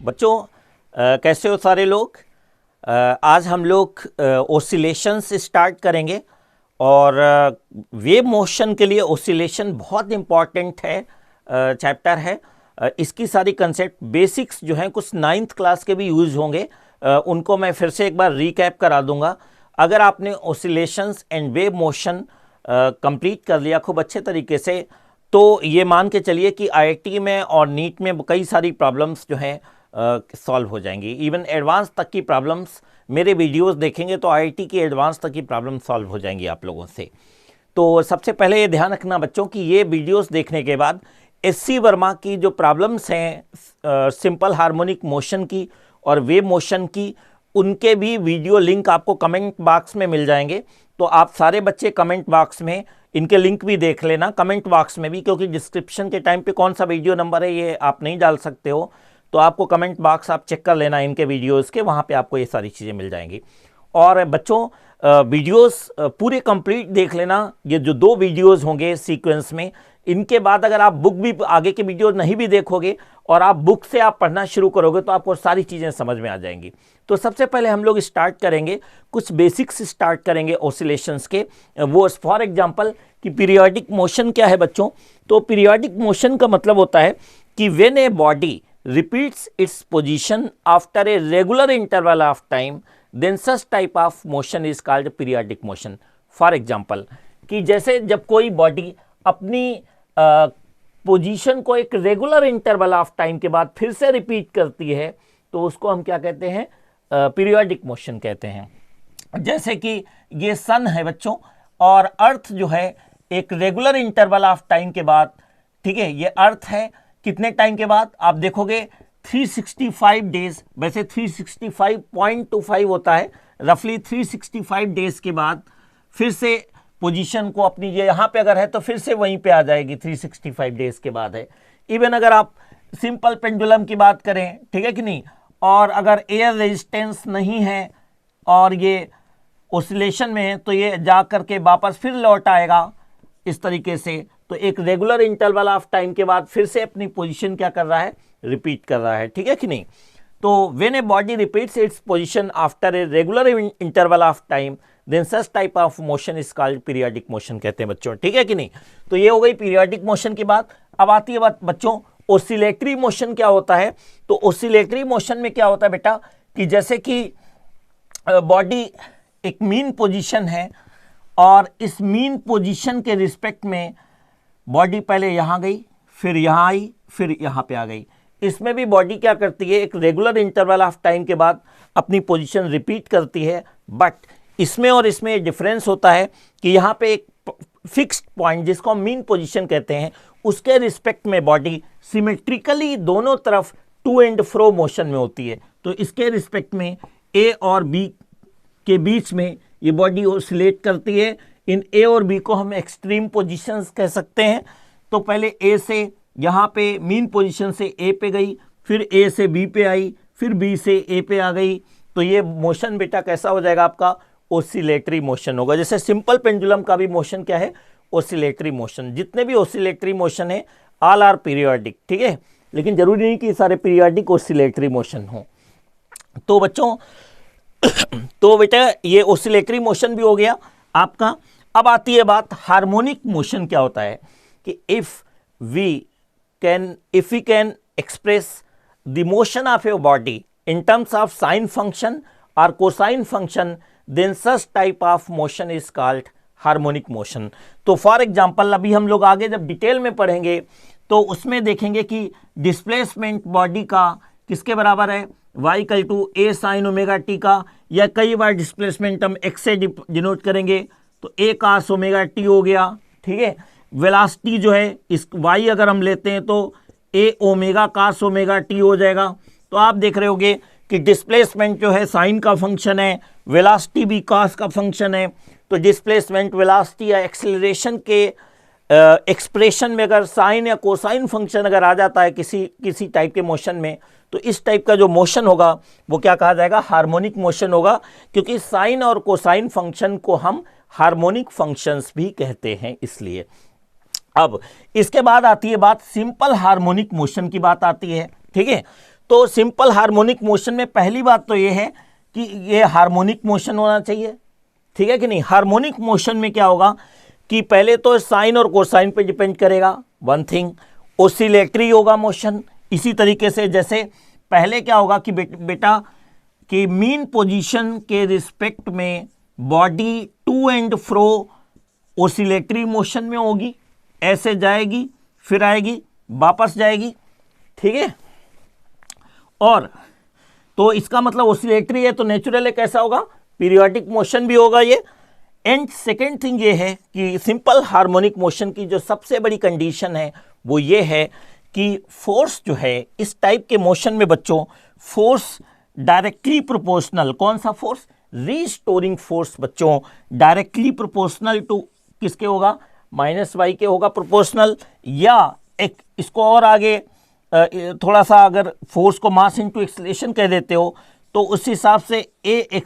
बच्चों कैसे हो सारे लोग। आज हम लोग ओसिलेशंस स्टार्ट करेंगे और वेव मोशन के लिए ओसिलेशन बहुत इम्पॉर्टेंट है, चैप्टर है। इसकी सारी कंसेप्ट बेसिक्स जो हैं कुछ 9th क्लास के भी यूज़ होंगे, उनको मैं फिर से एक बार रिकैप करा दूंगा। अगर आपने oscillations and wave motion complete कर लिया खूब अच्छे तरीके से, तो ये मान के चलिए कि आईआईटी में और नीट में कई सारी प्रॉब्लम्स जो हैं सॉल्व हो जाएंगी। इवन एडवांस तक की प्रॉब्लम्स, मेरे वीडियोस देखेंगे तो आईआईटी की एडवांस तक की प्रॉब्लम सॉल्व हो जाएंगी आप लोगों से। तो सबसे पहले ये ध्यान रखना बच्चों कि ये वीडियोस देखने के बाद एससी वर्मा की जो प्रॉब्लम्स हैं सिंपल हार्मोनिक मोशन की और वेव मोशन की, उनके भी वीडियो लिंक आपको कमेंट बॉक्स में मिल जाएंगे। तो आप सारे बच्चे कमेंट बॉक्स में इनके लिंक भी देख लेना, कमेंट बॉक्स में भी, क्योंकि डिस्क्रिप्शन के टाइम पे कौन सा वीडियो नंबर है ये आप नहीं डाल सकते हो। तो आपको कमेंट बॉक्स आप चेक कर लेना इनके वीडियोस के, वहाँ पे आपको ये सारी चीज़ें मिल जाएंगी। और बच्चों वीडियोस पूरे कंप्लीट देख लेना। ये जो 2 वीडियोस होंगे सीक्वेंस में, इनके बाद अगर आप बुक भी आगे के वीडियो नहीं भी देखोगे और आप बुक से आप पढ़ना शुरू करोगे तो आपको सारी चीज़ें समझ में आ जाएंगी। तो सबसे पहले हम लोग स्टार्ट करेंगे, कुछ बेसिक्स स्टार्ट करेंगे ओसिलेशंस के। वो फॉर एग्जांपल कि पीरियोडिक मोशन क्या है बच्चों। तो पीरियोडिक मोशन का मतलब होता है कि when a body repeats its position after a regular interval of time, then such type of motion is called periodic motion. For example, कि जैसे जब कोई बॉडी अपनी पोजीशन को एक रेगुलर इंटरवल ऑफ टाइम के बाद फिर से रिपीट करती है, तो उसको हम क्या कहते हैं, पीरियोडिक मोशन कहते हैं। जैसे कि ये सन है बच्चों, और अर्थ जो है एक रेगुलर इंटरवल ऑफ टाइम के बाद, ठीक है, ये अर्थ है कितने टाइम के बाद आप देखोगे 365 डेज, वैसे 365.25 होता है, रफली 365 डेज के बाद फिर से पोजीशन को अपनी, ये यहाँ पे अगर है तो फिर से वहीं पे आ जाएगी, 365 डेज के बाद है। इवन अगर आप सिंपल पेंडुलम की बात करें, ठीक है कि नहीं, और अगर एयर रेजिस्टेंस नहीं है और ये ओसिलेशन में है तो ये जा करके वापस फिर लौट आएगा इस तरीके से। तो एक रेगुलर इंटरवल ऑफ टाइम के बाद फिर से अपनी पोजीशन क्या कर रहा है, रिपीट कर रहा है, ठीक है कि नहीं। तो when a body repeats its position after a regular interval of time, then such type of motion is called periodic motion कहते हैं बच्चों, ठीक है कि नहीं। तो ये हो गई पीरियोडिक मोशन की बात। अब आती है बात बच्चों ओसिलेटरी मोशन क्या होता है। तो ओसिलेटरी मोशन में क्या होता है बेटा कि जैसे कि बॉडी एक मीन पोजीशन है और इस मीन पोजीशन के रिस्पेक्ट में बॉडी पहले यहाँ गई, फिर यहाँ आई, फिर यहाँ पे आ गई। इसमें भी बॉडी क्या करती है, एक रेगुलर इंटरवल ऑफ टाइम के बाद अपनी पोजीशन रिपीट करती है। बट इसमें और इसमें डिफरेंस होता है कि यहाँ पे एक फिक्स्ड पॉइंट जिसको हम मीन पोजीशन कहते हैं, उसके रिस्पेक्ट में बॉडी सिमेट्रिकली दोनों तरफ टू एंड फ्रो मोशन में होती है। तो इसके रिस्पेक्ट में ए और बी के बीच में ये बॉडी ओसिलेट करती है। इन ए और बी को हम एक्सट्रीम पोजीशंस कह सकते हैं। तो पहले ए से यहाँ पे मीन पोजीशन से ए पे गई, फिर ए से बी पे आई, फिर बी से ए पे आ गई। तो ये मोशन बेटा कैसा हो जाएगा, आपका ओसिलेटरी मोशन होगा। जैसे सिंपल पेंडुलम का भी मोशन क्या है, ओसिलेटरी मोशन। जितने भी ओसिलेटरी मोशन है ऑल आर पीरियोडिक, ठीक है, लेकिन जरूरी नहीं कि सारे पीरियोडिक ओसिलेटरी मोशन हो। तो बच्चों तो बेटा ये ओसिलेटरी मोशन भी हो गया आपका। अब आती है बात हार्मोनिक मोशन क्या होता है कि if we can express the motion of a body in terms of sine function और cosine function, then such type of motion is called harmonic motion. तो फॉर एग्जांपल अभी हम लोग आगे जब डिटेल में पढ़ेंगे तो उसमें देखेंगे कि डिस्प्लेसमेंट बॉडी का किसके बराबर है, y = a sin omega T का, या कई बार डिस्प्लेसमेंट हम x से डिनोट करेंगे तो a cos ओमेगा टी हो गया, ठीक है। वेलोसिटी जो है इस y अगर हम लेते हैं तो a omega cos omega T हो जाएगा। तो आप देख रहे होगे कि डिस्प्लेसमेंट जो है साइन का फंक्शन है, वेलोसिटी भी cos का फंक्शन है। तो डिस्प्लेसमेंट, वेलोसिटी या एक्सेलरेशन के एक्सप्रेशन में अगर साइन या कोसाइन फंक्शन अगर आ जाता है किसी टाइप के मोशन में, तो इस टाइप का जो मोशन होगा वो क्या कहा जाएगा, हार्मोनिक मोशन होगा, क्योंकि साइन और कोसाइन फंक्शन को हम हार्मोनिक फंक्शंस भी कहते हैं इसलिए। अब इसके बाद आती है बात सिंपल हार्मोनिक मोशन की बात आती है, ठीक है। तो सिंपल हार्मोनिक मोशन में पहली बात तो ये है कि ये हार्मोनिक मोशन होना चाहिए, ठीक है कि नहीं। हार्मोनिक मोशन में क्या होगा कि पहले तो साइन और कोसाइन पे डिपेंड करेगा, वन थिंग। ओसिलेटरी होगा मोशन, इसी तरीके से जैसे पहले क्या होगा कि बेटा कि मीन पोजीशन के रिस्पेक्ट में body to and fro oscillatory motion में होगी, ऐसे जाएगी फिर आएगी वापस जाएगी, ठीक है। और तो इसका मतलब ओसिलेटरी है तो नेचुरल है, कैसा होगा, पीरियोडिक मोशन भी होगा ये। एंड सेकेंड थिंग ये है कि सिंपल हार्मोनिक मोशन की जो सबसे बड़ी कंडीशन है वो ये है कि फोर्स जो है इस टाइप के मोशन में बच्चों, फोर्स डायरेक्टली प्रोपोर्शनल, कौन सा फोर्स, रीस्टोरिंग फोर्स बच्चों, डायरेक्टली प्रोपोर्शनल टू किसके होगा, माइनस वाई के होगा प्रोपोर्शनल। या एक इसको और आगे थोड़ा सा अगर फोर्स को मास इनटू एक्सीलरेशन कह देते हो तो उस हिसाब से a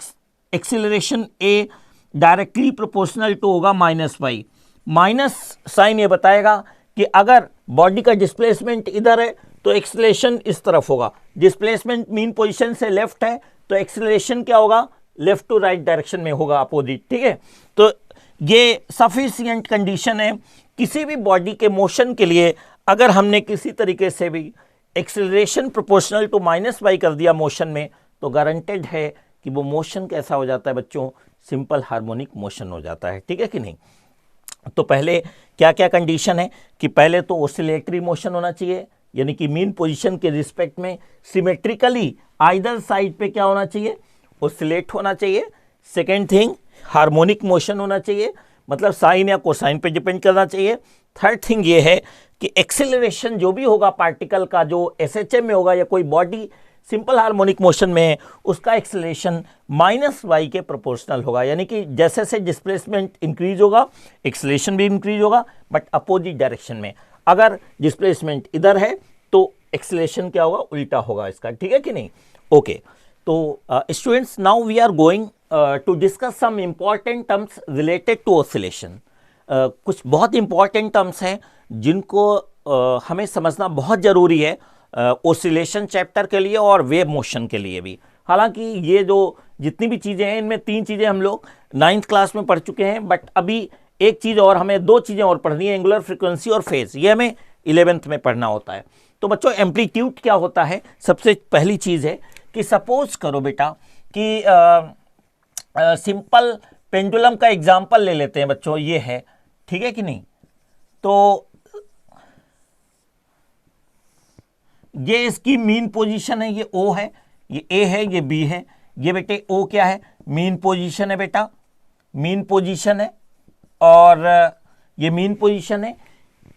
acceleration a directly proportional to होगा माइनस वाई। माइनस साइन ये बताएगा कि अगर बॉडी का डिस्प्लेसमेंट इधर है तो एक्सीलरेशन इस तरफ होगा, डिस्प्लेसमेंट मीन पोजीशन से लेफ्ट है तो एक्सीलरेशन क्या होगा, लेफ्ट टू राइट डायरेक्शन में होगा, अपोजिट, ठीक है। तो ये सफिशिएंट कंडीशन है किसी भी बॉडी के मोशन के लिए। अगर हमने किसी तरीके से भी acceleration proportional to minus Y कर दिया मोशन में तो गारंटेड है कि वो मोशन कैसा हो जाता है बच्चों, सिंपल हार्मोनिक मोशन हो जाता है, ठीक है कि नहीं। तो पहले क्या क्या कंडीशन है कि पहले तो ओसिलेटरी मोशन होना चाहिए, यानी कि मीन पोजीशन के रिस्पेक्ट में सिमेट्रिकली आइदर साइड पे क्या होना चाहिए, ओसिलेट होना चाहिए। सेकेंड थिंग हार्मोनिक मोशन होना चाहिए, मतलब साइन या कोसाइन पे डिपेंड करना चाहिए। थर्ड थिंग ये है कि एक्सेलरेशन जो भी होगा पार्टिकल का, जो एसएचएम में होगा या कोई बॉडी सिंपल हार्मोनिक मोशन में है, उसका एक्सेलरेशन माइनस वाई के प्रोपोर्शनल होगा, यानी कि जैसे से डिस्प्लेसमेंट इंक्रीज होगा एक्सेलरेशन भी इंक्रीज होगा, बट अपोजिट डायरेक्शन में। अगर डिस्प्लेसमेंट इधर है तो एक्सेलरेशन क्या होगा, उल्टा होगा इसका, ठीक है कि नहीं। ओके, तो students now we are going to discuss some important terms related to oscillation. कुछ बहुत इंपॉर्टेंट टर्म्स हैं जिनको हमें समझना बहुत ज़रूरी है ओसिलेशन चैप्टर के लिए और वेव मोशन के लिए भी। हालांकि ये जो जितनी भी चीज़ें हैं इनमें 3 चीज़ें हम लोग 9th क्लास में पढ़ चुके हैं, बट अभी एक चीज़ और हमें 2 चीज़ें और पढ़नी है, एंगुलर फ्रीक्वेंसी और फेज, ये हमें 11th में पढ़ना होता है। तो बच्चों एम्पलीट्यूड क्या होता है, सबसे पहली चीज़ है कि सपोज करो बेटा कि सिंपल पेंडुलम का एग्जाम्पल ले लेते हैं बच्चों, ये है, ठीक है कि नहीं। तो ये इसकी मीन पोजीशन है, ये ओ है, ये ए है, ये बी है। ये बेटे ओ क्या है, मीन पोजीशन है बेटा, मीन पोजीशन है, और ये मीन पोजीशन है।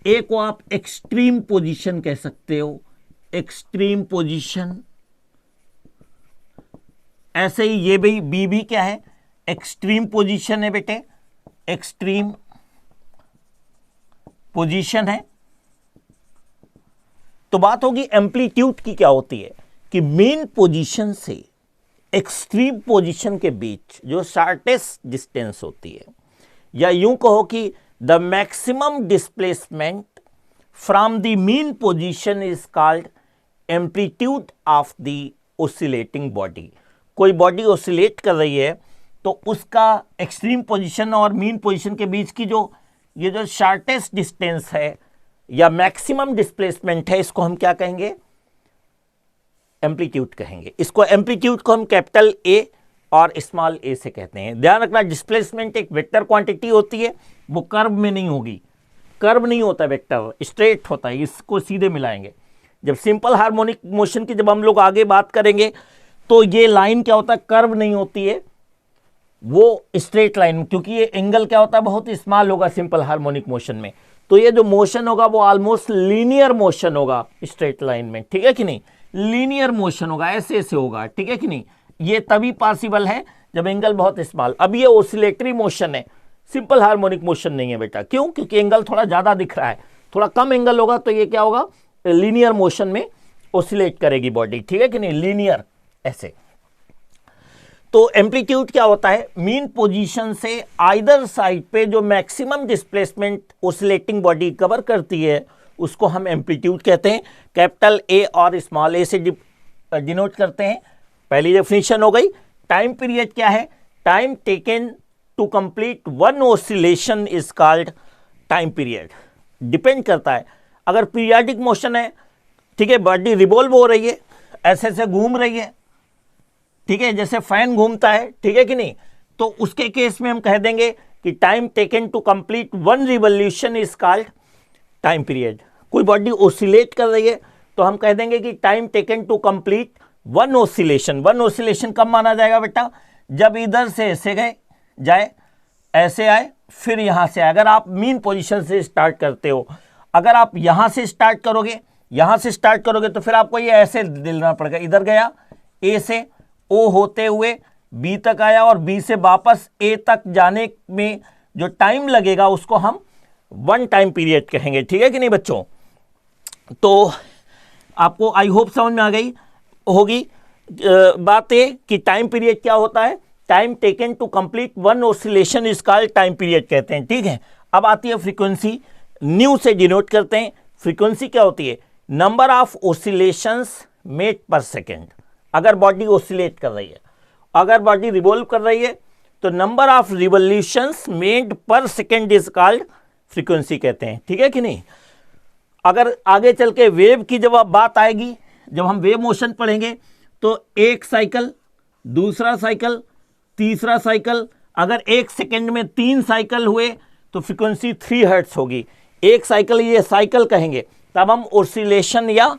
ए को आप एक्सट्रीम पोजीशन कह सकते हो, एक्सट्रीम पोजीशन। ऐसे ही ये भी बी क्या है, एक्सट्रीम पोजीशन है बेटे, एक्सट्रीम पोजीशन है। तो बात होगी एम्पलीट्यूड की, क्या होती है कि मेन पोजीशन से एक्सट्रीम पोजीशन के बीच जो शॉर्टेस्ट डिस्टेंस होती है, या यूं कहो कि the maximum displacement from the mean position is called amplitude of the oscillating body. कोई बॉडी ओसिलेट कर रही है तो उसका एक्सट्रीम पोजीशन और मीन पोजीशन के बीच की ये जो शॉर्टेस्ट डिस्टेंस है या मैक्सिमम डिस्प्लेसमेंट है, इसको हम क्या कहेंगे, एम्पलीट्यूड कहेंगे। इसको एम्पलीट्यूड को हम कैपिटल ए और स्मॉल ए से कहते हैं। ध्यान रखना, डिस्प्लेसमेंट एक वेक्टर क्वांटिटी होती है, वो कर्व में नहीं होगी, कर्व नहीं होता वेक्टर, स्ट्रेट होता है, इसको सीधे मिलाएंगे। जब सिंपल हार्मोनिक मोशन की जब हम लोग आगे बात करेंगे तो ये लाइन क्या होता है, कर्व नहीं होती है, वो स्ट्रेट लाइन, क्योंकि ये एंगल क्या होता है, बहुत स्मॉल होगा सिंपल हार्मोनिक मोशन में। तो ये जो मोशन होगा वो ऑलमोस्ट लीनियर मोशन होगा स्ट्रेट लाइन में, ठीक है कि नहीं, लीनियर मोशन होगा, ऐसे ऐसे होगा, ठीक है कि नहीं। ये तभी पॉसिबल है जब एंगल बहुत स्मॉल। अब ये ओसिलेटरी मोशन है, सिंपल हार्मोनिक मोशन नहीं है बेटा। क्यों? क्योंकि एंगल थोड़ा ज्यादा दिख रहा है, थोड़ा कम एंगल होगा तो ये क्या होगा, लीनियर मोशन में ओसिलेट करेगी बॉडी, ठीक है कि नहीं, लीनियर ऐसे। तो एम्पलीट्यूड क्या होता है, मीन पोजीशन से आइदर साइड पे जो maximum displacement oscillating body cover करती है उसको हम एम्पलीट्यूड कहते हैं। कैपिटल ए और स्मॉल ए से डिनोट करते हैं। पहली डेफिनेशन हो गई। टाइम पीरियड क्या है? Time taken to complete one oscillation is called time period. Depend करता है, अगर पीरियाडिक मोशन है, ठीक है, बॉडी रिवॉल्व हो रही है, ऐसे ऐसे घूम रही है, ठीक है, जैसे फैन घूमता है, ठीक है कि नहीं, तो उसके केस में हम कह देंगे कि time taken to complete one revolution is called time period. कोई बॉडी ऑसिलेट कर रही है तो हम कह देंगे कि time taken to complete one oscillation. One oscillation कब माना जाएगा बेटा? जब इधर से ऐसे गए जाए, ऐसे आए, फिर यहां से आए। अगर आप मीन पोजीशन से स्टार्ट करते हो, अगर आप यहां से स्टार्ट करोगे, यहां से स्टार्ट करोगे तो फिर आपको ये ऐसे दिलना पड़ेगा। इधर गया, ए से ओ होते हुए बी तक आया, और बी से वापस ए तक जाने में जो टाइम लगेगा उसको हम वन टाइम पीरियड कहेंगे। ठीक है कि नहीं बच्चों? तो आपको आई होप समझ में आ गई होगी बात ये कि टाइम पीरियड क्या होता है। Time taken to complete one oscillation is called time period कहते हैं। ठीक है, अब आती है फ्रीक्वेंसी। न्यू से डिनोट करते हैं। फ्रीक्वेंसी क्या होती है? नंबर ऑफ ऑसिलेशंस मेड पर सेकेंड। अगर बॉडी ऑसिलेट कर रही है, अगर बॉडी रिवॉल्व कर रही है, तो नंबर ऑफ रिवॉल्यूशंस मेड पर सेकेंड इज कॉल्ड फ्रीक्वेंसी कहते हैं। ठीक है कि नहीं? अगर आगे चल के वेव की जब बात आएगी, जब हम वेव मोशन पढ़ेंगे, तो एक साइकिल, दूसरा साइकिल, तीसरा साइकिल, अगर एक सेकेंड में 3 साइकिल हुए तो फ्रीक्वेंसी 3 हर्ट्ज होगी। एक साइकिल, ये साइकिल कहेंगे, तब हम ऑसिलेशन या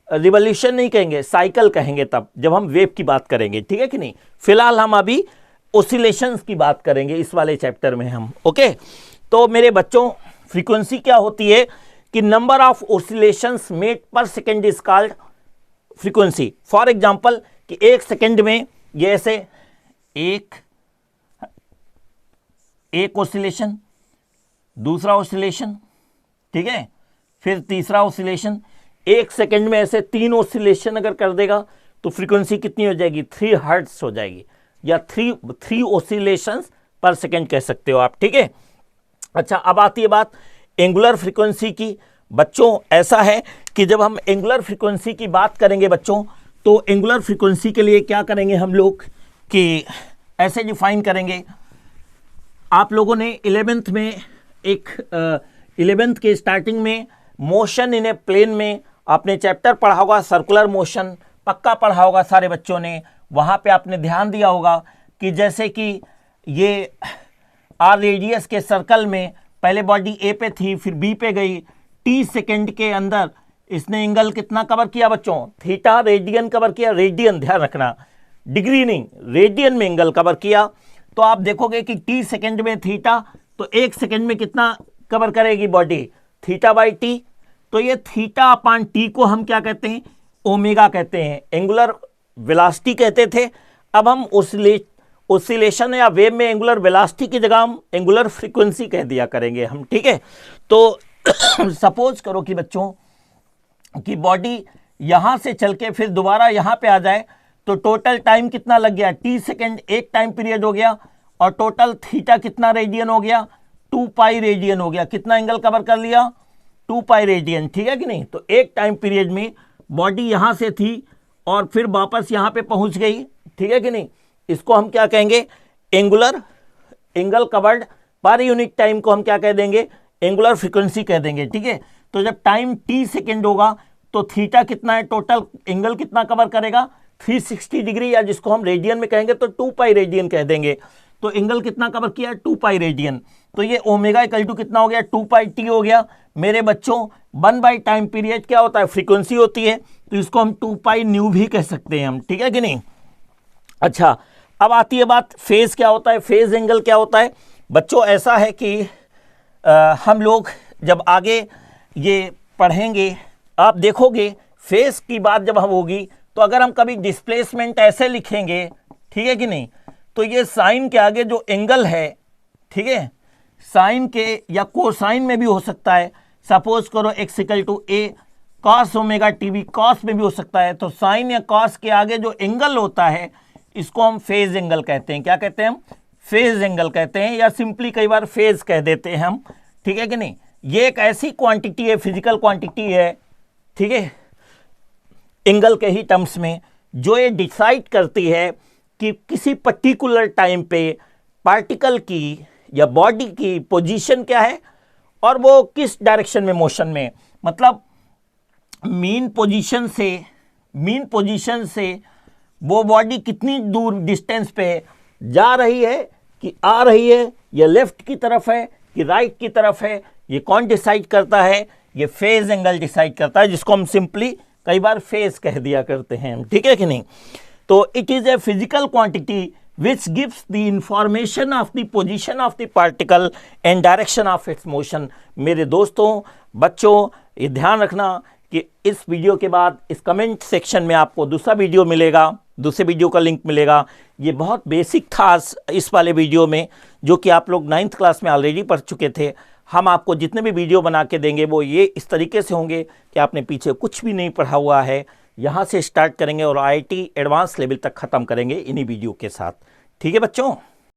रिवॉल्यूशन नहीं कहेंगे, साइकिल कहेंगे तब जब हम वेव की बात करेंगे। ठीक है कि नहीं? फिलहाल हम अभी ऑसिलेशंस की बात करेंगे इस वाले चैप्टर में हम। ओके, तो मेरे बच्चों, फ्रीक्वेंसी क्या होती है कि नंबर ऑफ ऑसिलेशंस मेड पर second is called frequency. For example कि एक सेकेंड में ये ऐसे एक ऑसिलेशन, दूसरा ऑसिलेशन, ठीक है, फिर तीसरा ऑसिलेशन, एक सेकेंड में ऐसे 3 ऑसिलेशन अगर कर देगा तो फ्रीक्वेंसी कितनी हो जाएगी? 3 हर्ट्ज हो जाएगी, या 3 ऑसिलेशंस पर सेकेंड कह सकते हो आप। ठीक है, अच्छा, अब आती है बात एंगुलर फ्रीक्वेंसी की। बच्चों, ऐसा है कि जब हम एंगुलर फ्रीक्वेंसी की बात करेंगे बच्चों, तो एंगुलर फ्रीक्वेंसी के लिए क्या करेंगे हम लोग कि ऐसे डिफाइन करेंगे। आप लोगों ने 11th में 11th के स्टार्टिंग में मोशन इन ए प्लेन में आपने चैप्टर पढ़ा होगा, सर्कुलर मोशन पक्का पढ़ा होगा सारे बच्चों ने। वहाँ पे आपने ध्यान दिया होगा कि जैसे कि ये आर रेडियस के सर्कल में पहले बॉडी ए पे थी, फिर बी पे गई, टी सेकेंड के अंदर इसने एंगल कितना कवर किया बच्चों? थीटा, रेडियन कवर किया। रेडियन, ध्यान रखना, डिग्री नहीं, रेडियन में एंगल कवर किया। तो आप देखोगे कि टी सेकेंड में थीटा, तो एक सेकेंड में कितना कवर करेगी बॉडी? Theta by T. तो ये थीटा अपान टी को हम क्या कहते हैं? ओमेगा कहते हैं। एंगुलर वेलोसिटी कहते थे, अब हम ऑसिलेशन या वेव में एंगुलर वेलोसिटी की जगह हम एंगुलर फ्रीक्वेंसी कह दिया करेंगे हम। ठीक है, तो सपोज करो कि बच्चों कि बॉडी यहां से चल के फिर दोबारा यहां पे आ जाए, तो टोटल टाइम कितना लग गया? टी सेकेंड एक टाइम पीरियड हो गया, और टोटल थीटा कितना रेडियन हो गया? 2 पाई रेडियन हो गया। कितना एंगल कवर कर लिया? 2 पाई रेडियन। ठीक है कि नहीं? तो एक टाइम पीरियड में बॉडी यहां से थी और फिर वापस यहां पे पहुंच गई। ठीक है कि नहीं? इसको हम क्या कहेंगे? Angle covered per unit time को हम क्या कह देंगे? एंगुलर फ्रीक्वेंसी कह देंगे। ठीक है, तो जब टाइम टी सेकेंड होगा तो थीटा कितना है? टोटल एंगल कितना कवर करेगा? 360 डिग्री, या जिसको हम रेडियन में कहेंगे तो 2 पाई रेडियन कह देंगे। तो एंगल कितना कवर किया? 2 पाई रेडियन। तो ये ओमेगा इक्वल टू कितना हो गया? 2 पाई टी हो गया। मेरे बच्चों, 1 बाई टाइम पीरियड क्या होता है? फ्रीक्वेंसी होती है, तो इसको हम 2 पाई न्यू भी कह सकते हैं हम। ठीक है कि नहीं? अच्छा, अब आती है बात फेज क्या होता है, फेज एंगल क्या होता है। बच्चों, ऐसा है कि हम लोग जब आगे ये पढ़ेंगे, आप देखोगे फेज की बात जब हम होगी, तो अगर हम कभी डिस्प्लेसमेंट ऐसे लिखेंगे, ठीक है कि नहीं, तो ये साइन के आगे जो एंगल है, ठीक है, साइन के या कोसाइन में भी हो सकता है। सपोज करो X equal to A cos omega T भी कॉस में भी हो सकता है। तो साइन या कॉस के आगे जो एंगल होता है, इसको हम फेज एंगल कहते हैं। क्या कहते हैं हम? फेज एंगल कहते हैं, या सिंपली कई बार फेज कह देते हैं हम। ठीक है कि नहीं? ये एक ऐसी क्वांटिटी है, फिजिकल क्वांटिटी है, ठीक है, एंगल के ही टर्म्स में, जो ये डिसाइड करती है कि किसी पर्टिकुलर टाइम पे पार्टिकल की या बॉडी की पोजीशन क्या है और वो किस डायरेक्शन में मोशन में। मतलब मीन पोजीशन से वो बॉडी कितनी दूर डिस्टेंस पे जा रही है कि आ रही है, या लेफ्ट की तरफ है कि राइट की तरफ है, ये कौन डिसाइड करता है? ये फेज एंगल डिसाइड करता है, जिसको हम सिंपली कई बार फेज कह दिया करते हैं, ठीक है कि नहीं। तो it is a physical quantity which gives the information of the position of the particle and direction of its motion। मेरे दोस्तों, बच्चों, ये ध्यान रखना कि इस वीडियो के बाद इस कमेंट सेक्शन में आपको दूसरा वीडियो मिलेगा, दूसरे वीडियो का लिंक मिलेगा। ये बहुत बेसिक था इस वाले वीडियो में, जो कि आप लोग 9th क्लास में ऑलरेडी पढ़ चुके थे। हम आपको जितने भी वीडियो बना के देंगे वो ये इस तरीके से होंगे कि आपने पीछे कुछ भी नहीं पढ़ा हुआ है, यहाँ से स्टार्ट करेंगे और IIT एडवांस लेवल तक ख़त्म करेंगे इन्हीं वीडियो के साथ। ठीक है बच्चों।